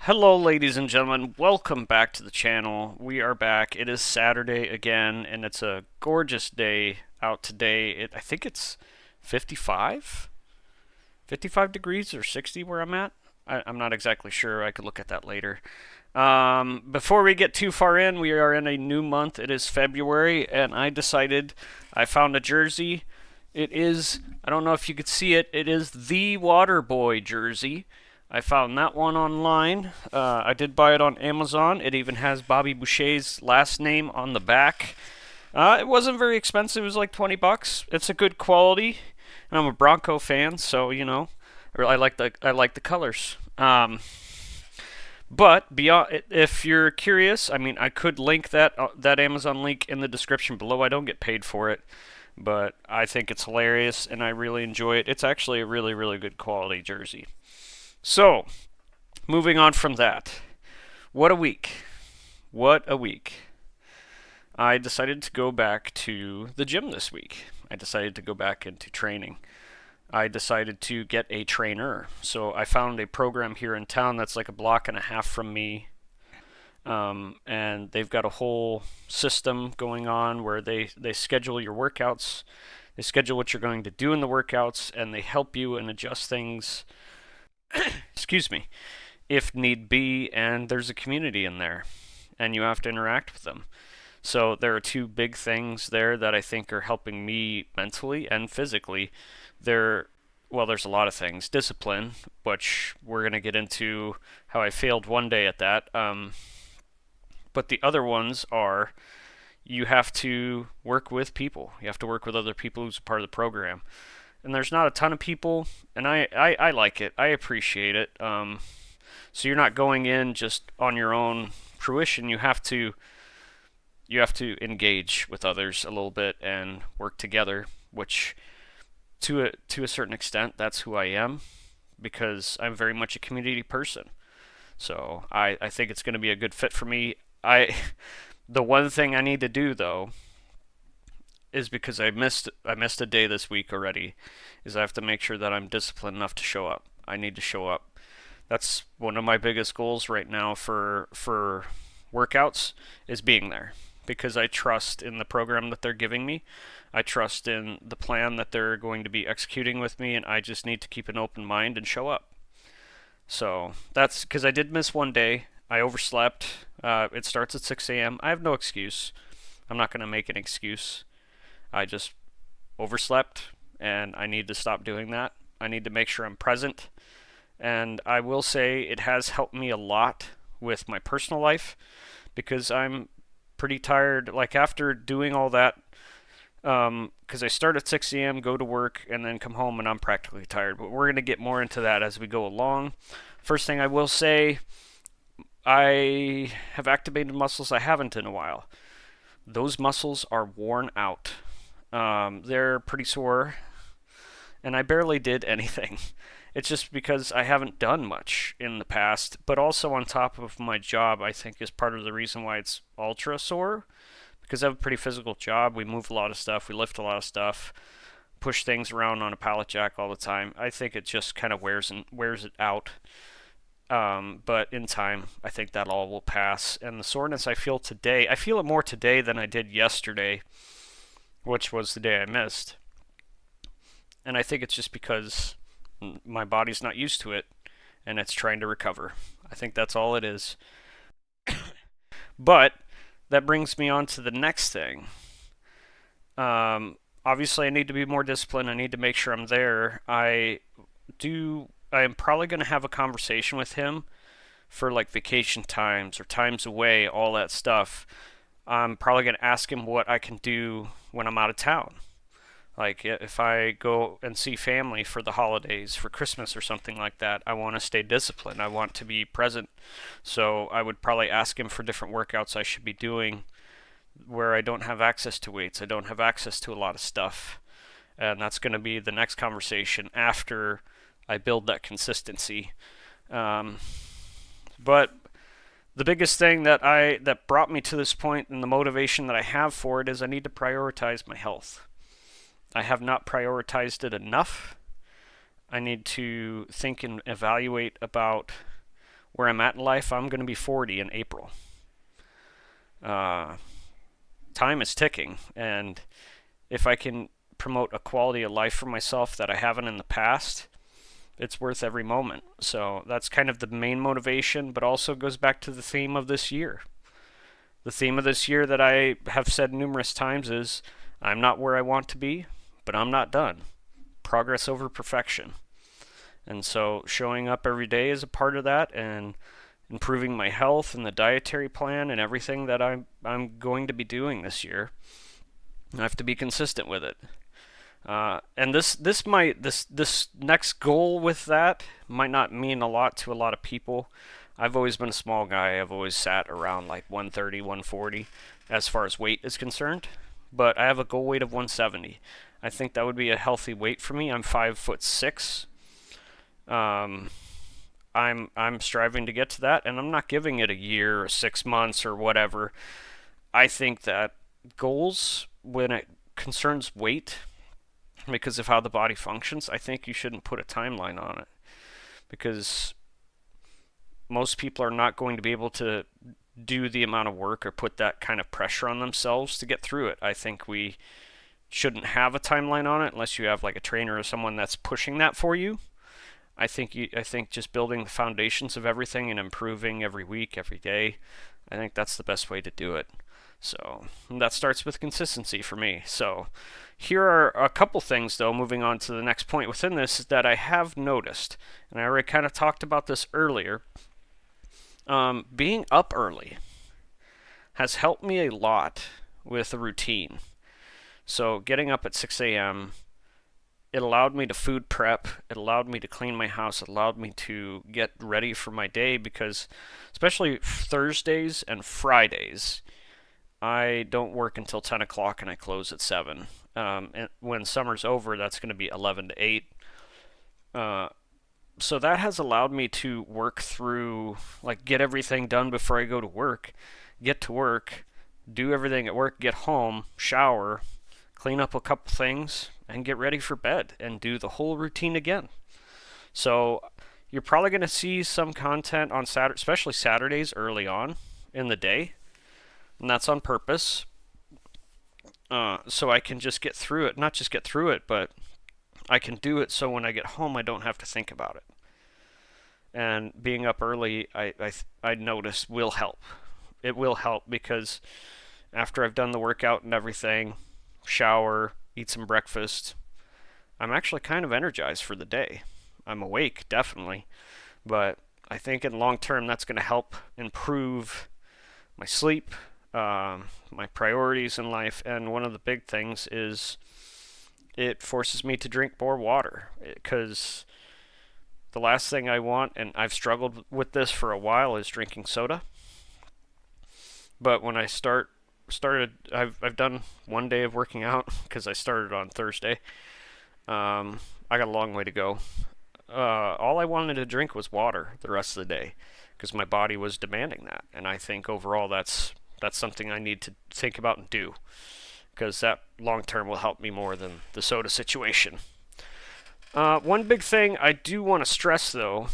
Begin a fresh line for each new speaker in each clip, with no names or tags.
Hello, ladies and gentlemen. Welcome back to the channel. We are back. It is Saturday again, and it's a gorgeous day out today. I think it's 55? 55 degrees or 60 where I'm at? I'm not exactly sure. I could look at that later. Before we get too far in, we are in a new month. It is February, and I found a jersey. I don't know if you could see it, it is the Waterboy jersey. I found that one online. I did buy it on Amazon. It even has Bobby Boucher's last name on the back. It wasn't very expensive. It was like 20 bucks. It's a good quality, and I'm a Bronco fan, so I like the colors. But beyond, if you're curious, I mean, I could link that Amazon link in the description below. I don't get paid for it, but I think it's hilarious, and I really enjoy it. It's actually a really, really good quality jersey. So, moving on from that, what a week. What a week. I decided to go back to the gym this week. I decided to go back into training. I decided to get a trainer. So I found a program here in town that's like a block and a half from me. And they've got a whole system going on where they schedule your workouts, they schedule what you're going to do in the workouts, and they help you and adjust things, excuse me, if need be, and there's a community in there, and you have to interact with them. So there are two big things there that I think are helping me mentally and physically. There's a lot of things. Discipline, which we're going to get into how I failed one day at that. But the other ones are you have to work with people. You have to work with other people who's a part of the program. And there's not a ton of people, and I like it. I appreciate it. So you're not going in just on your own fruition. You have to engage with others a little bit and work together, which to a certain extent that's who I am because I'm very much a community person. So I think it's going to be a good fit for me. I the one thing I need to do though is because I missed a day this week already is I have to make sure that I'm disciplined enough to show up. I need to show up. That's one of my biggest goals right now for workouts is being there because I trust in the program that they're giving me. I trust in the plan that they're going to be executing with me, and I just need to keep an open mind and show up. So that's because I did miss one day. I overslept. It starts at 6 a.m. I have no excuse. I'm not going to make an excuse. I just overslept, and I need to stop doing that. I need to make sure I'm present. And I will say it has helped me a lot with my personal life because I'm pretty tired. Like after doing all that, because I start at 6 a.m., go to work, and then come home, and I'm practically tired. But we're going to get more into that as we go along. First thing I will say, I have activated muscles I haven't in a while. Those muscles are worn out. They're pretty sore, and I barely did anything. It's just because I haven't done much in the past, but also on top of my job, I think is part of the reason why it's ultra sore. Because I have a pretty physical job, we move a lot of stuff, we lift a lot of stuff, push things around on a pallet jack all the time. I think it just kind of wears it out. But in time, I think that all will pass. And the soreness I feel today, I feel it more today than I did yesterday, which was the day I missed. And I think it's just because my body's not used to it and it's trying to recover. I think that's all it is. But that brings me on to the next thing. Obviously, I need to be more disciplined. I need to make sure I'm there. I am probably going to have a conversation with him for like vacation times or times away, all that stuff. I'm probably going to ask him what I can do when I'm out of town. Like if I go and see family for the holidays, for Christmas or something like that, I want to stay disciplined. I want to be present. So I would probably ask him for different workouts I should be doing where I don't have access to weights. I don't have access to a lot of stuff. And that's going to be the next conversation after I build that consistency. But the biggest thing that brought me to this point and the motivation that I have for it is I need to prioritize my health. I have not prioritized it enough. I need to think and evaluate about where I'm at in life, I'm going to be 40 in April. Uh, Time is ticking, and if I can promote a quality of life for myself that I haven't in the past, it's worth every moment. So that's kind of the main motivation, but also goes back to the theme of this year. The theme of this year that I have said numerous times is I'm not where I want to be, but I'm not done. Progress over perfection. And so showing up every day is a part of that, and improving my health and the dietary plan and everything that I'm going to be doing this year. I have to be consistent with it. And this next goal with that might not mean a lot to a lot of people. I've always been a small guy. I've always sat around like 130, 140 as far as weight is concerned. But I have a goal weight of 170. I think that would be a healthy weight for me. I'm 5'6". I'm striving to get to that, and I'm not giving it a year or 6 months or whatever. I think that goals, when it concerns weight, because of how the body functions, I think you shouldn't put a timeline on it, because most people are not going to be able to do the amount of work or put that kind of pressure on themselves to get through it. I think we shouldn't have a timeline on it unless you have like a trainer or someone that's pushing that for you. I think just building the foundations of everything and improving every week, every day, I think that's the best way to do it. So that starts with consistency for me. So here are a couple things, though, moving on to the next point within this, is that I have noticed, and I already kind of talked about this earlier. Being up early has helped me a lot with a routine. So getting up at 6 a.m., it allowed me to food prep, it allowed me to clean my house, it allowed me to get ready for my day, because especially Thursdays and Fridays, I don't work until 10 o'clock and I close at 7. And when summer's over, that's going to be 11 to 8. So that has allowed me to work through, like, get everything done before I go to work, get to work, do everything at work, get home, shower, clean up a couple things, and get ready for bed and do the whole routine again. So you're probably going to see some content on Saturday, especially Saturdays early on in the day, and that's on purpose. So I can just get through it. Not just get through it, but I can do it so when I get home I don't have to think about it. And being up early, I notice will help. It will help, because after I've done the workout and everything, shower, eat some breakfast, I'm actually kind of energized for the day. I'm awake, definitely, but I think in long term that's going to help improve my sleep, my priorities in life, and one of the big things is it forces me to drink more water, because the last thing I want, and I've struggled with this for a while, is drinking soda. But when I I've done one day of working out because I started on Thursday. I got a long way to go. All I wanted to drink was water the rest of the day because my body was demanding that, and I think overall that's something I need to think about and do, because that long term will help me more than the soda situation. One big thing I do want to stress, though,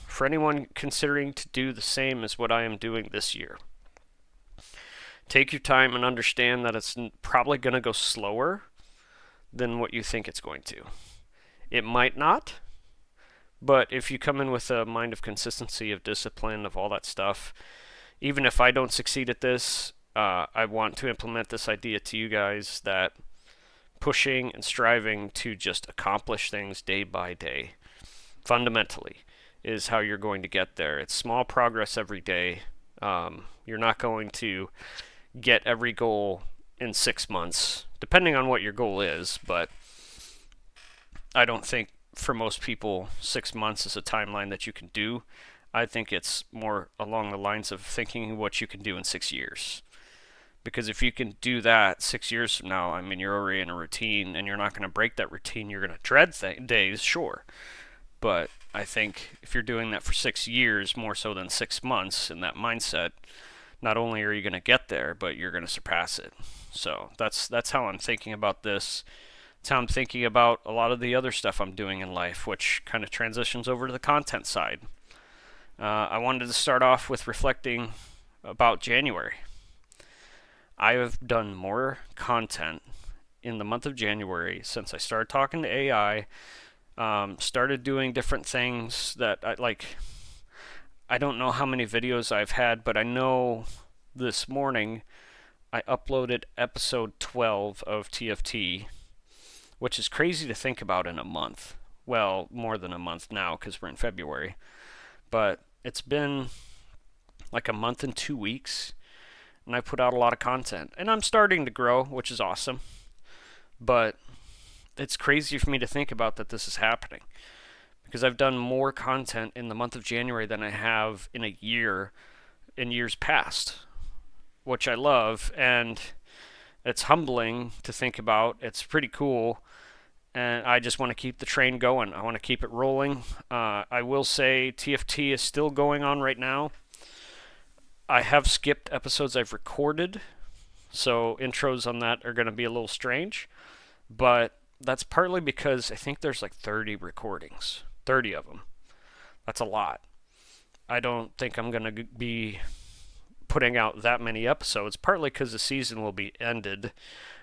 for anyone considering to do the same as what I am doing this year, take your time and understand that it's probably going to go slower than what you think it's going to. It might not, but if you come in with a mind of consistency, of discipline, of all that stuff, even if I don't succeed at this, I want to implement this idea to you guys that pushing and striving to just accomplish things day by day, fundamentally, is how you're going to get there. It's small progress every day. You're not going to get every goal in 6 months, depending on what your goal is, but I don't think for most people 6 months is a timeline that you can do. I think it's more along the lines of thinking what you can do in 6 years. Because if you can do that 6 years from now, I mean, you're already in a routine, and you're not going to break that routine. You're going to dread days, sure. But I think if you're doing that for 6 years, more so than 6 months, in that mindset, not only are you going to get there, but you're going to surpass it. So that's how I'm thinking about this. It's how I'm thinking about a lot of the other stuff I'm doing in life, which kind of transitions over to the content side. I wanted to start off with reflecting about January. I have done more content in the month of January since I started talking to AI, started doing different things that I like. I don't know how many videos I've had, but I know this morning I uploaded episode 12 of TFT, which is crazy to think about in a month. Well, more than a month now because we're in February. But it's been like a month and 2 weeks, and I put out a lot of content. And I'm starting to grow, which is awesome. But it's crazy for me to think about that this is happening because I've done more content in the month of January than I have in a year in years past, which I love, and it's humbling to think about. It's pretty cool, and I just want to keep the train going. I want to keep it rolling. I will say TFT is still going on right now. I have skipped episodes I've recorded, so intros on that are going to be a little strange, but that's partly because I think there's like 30 recordings, 30 of them. That's a lot. I don't think I'm going to be putting out that many episodes, partly because the season will be ended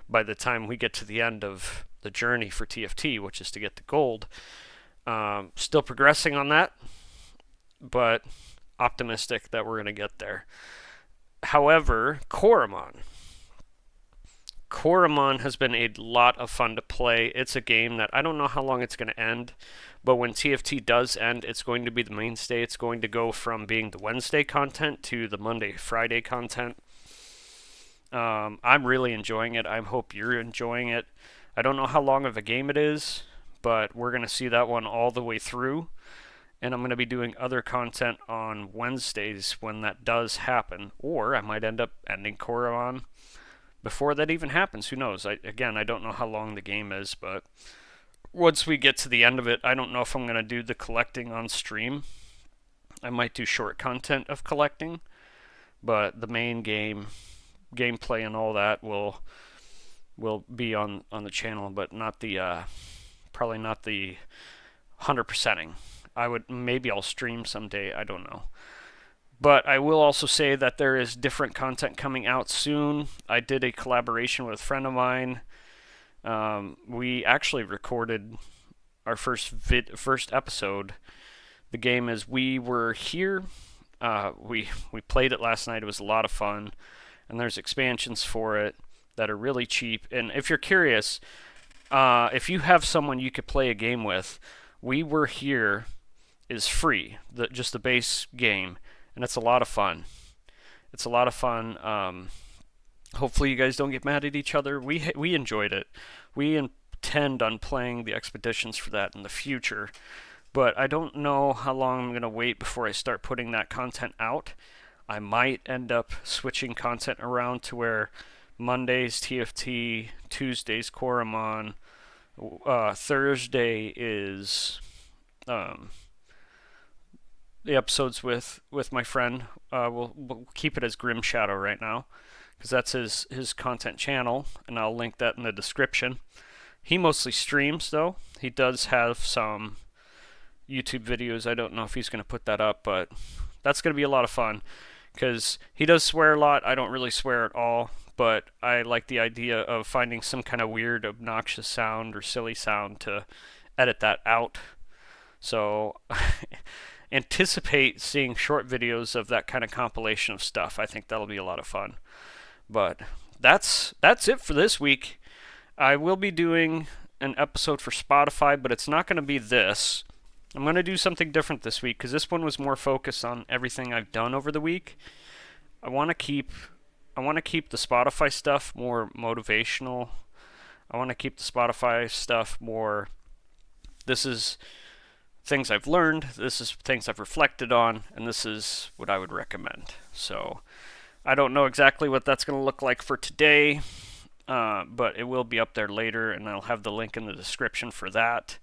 by the time we get to the end of the journey for TFT, which is to get to gold. Still progressing on that, but optimistic that we're going to get there. However, Coromon has been a lot of fun to play. It's a game that I don't know how long it's going to end, but when TFT does end, it's going to be the mainstay. It's going to go from being the Wednesday content to the Monday, Friday content. I'm really enjoying it. I hope you're enjoying it. I don't know how long of a game it is, but we're going to see that one all the way through. And I'm going to be doing other content on Wednesdays when that does happen. Or I might end up ending Coromon before that even happens. Who knows? I don't know how long the game is, but once we get to the end of it, I don't know if I'm going to do the collecting on stream. I might do short content of collecting, but the main gameplay and all that will be on the channel, but not the probably not the 100%ing. Maybe I'll stream someday, I don't know. But I will also say that there is different content coming out soon. I did a collaboration with a friend of mine. We actually recorded our first episode. The game is We Were Here. We played it last night. It was a lot of fun, and there's expansions for it that are really cheap. And if you're curious, if you have someone you could play a game with, We Were Here is free. Just the base game. And it's a lot of fun. It's a lot of fun. Hopefully you guys don't get mad at each other. We enjoyed it. We intend on playing the expeditions for that in the future, but I don't know how long I'm going to wait before I start putting that content out. I might end up switching content around to where Mondays TFT, Tuesdays Coromon, Thursday is the episodes with my friend. We'll keep it as Grim Shadow right now because that's his content channel, and I'll link that in the description. He mostly streams, though. He does have some YouTube videos. I don't know if he's going to put that up, but that's going to be a lot of fun because he does swear a lot. I don't really swear at all, but I like the idea of finding some kind of weird, obnoxious sound or silly sound to edit that out. So anticipate seeing short videos of that kind of compilation of stuff. I think that'll be a lot of fun. But that's it for this week. I will be doing an episode for Spotify, but it's not going to be this. I'm going to do something different this week because this one was more focused on everything I've done over the week. I want to keep the Spotify stuff more motivational. I want to keep the Spotify stuff more, this is things I've learned, this is things I've reflected on, and this is what I would recommend. So I don't know exactly what that's going to look like for today, but it will be up there later, and I'll have the link in the description for that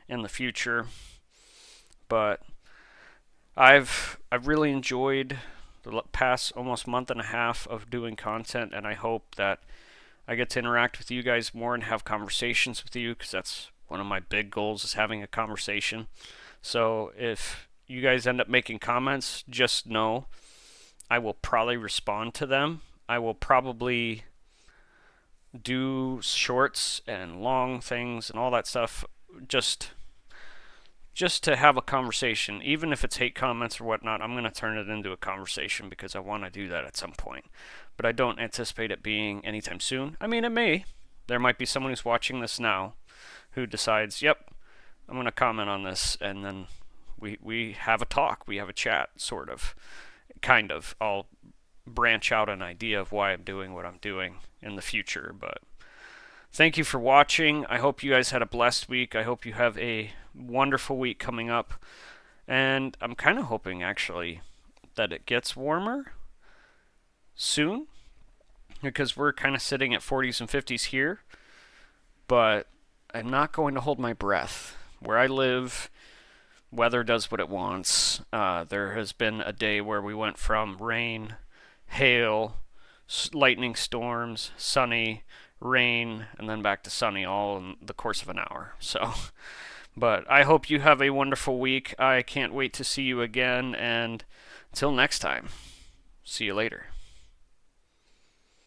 in the future. But I've really enjoyed the past almost month and a half of doing content, and I hope that I get to interact with you guys more and have conversations with you, because that's one of my big goals, is having a conversation. So if you guys end up making comments, just know I will probably respond to them. I will probably do shorts and long things and all that stuff just to have a conversation. Even if it's hate comments or whatnot, I'm going to turn it into a conversation because I want to do that at some point. But I don't anticipate it being anytime soon. I mean, it may. There might be someone who's watching this now who decides, yep, I'm going to comment on this, and then we have a talk, we have a chat, sort of, kind of. I'll branch out an idea of why I'm doing what I'm doing in the future, but thank you for watching. I hope you guys had a blessed week. I hope you have a wonderful week coming up. And I'm kind of hoping, actually, that it gets warmer soon, because we're kind of sitting at 40s and 50s here. But I'm not going to hold my breath. Where I live, weather does what it wants. There has been a day where we went from rain, hail, lightning storms, sunny, rain, and then back to sunny all in the course of an hour. So, but I hope you have a wonderful week. I can't wait to see you again, and until next time, see you later.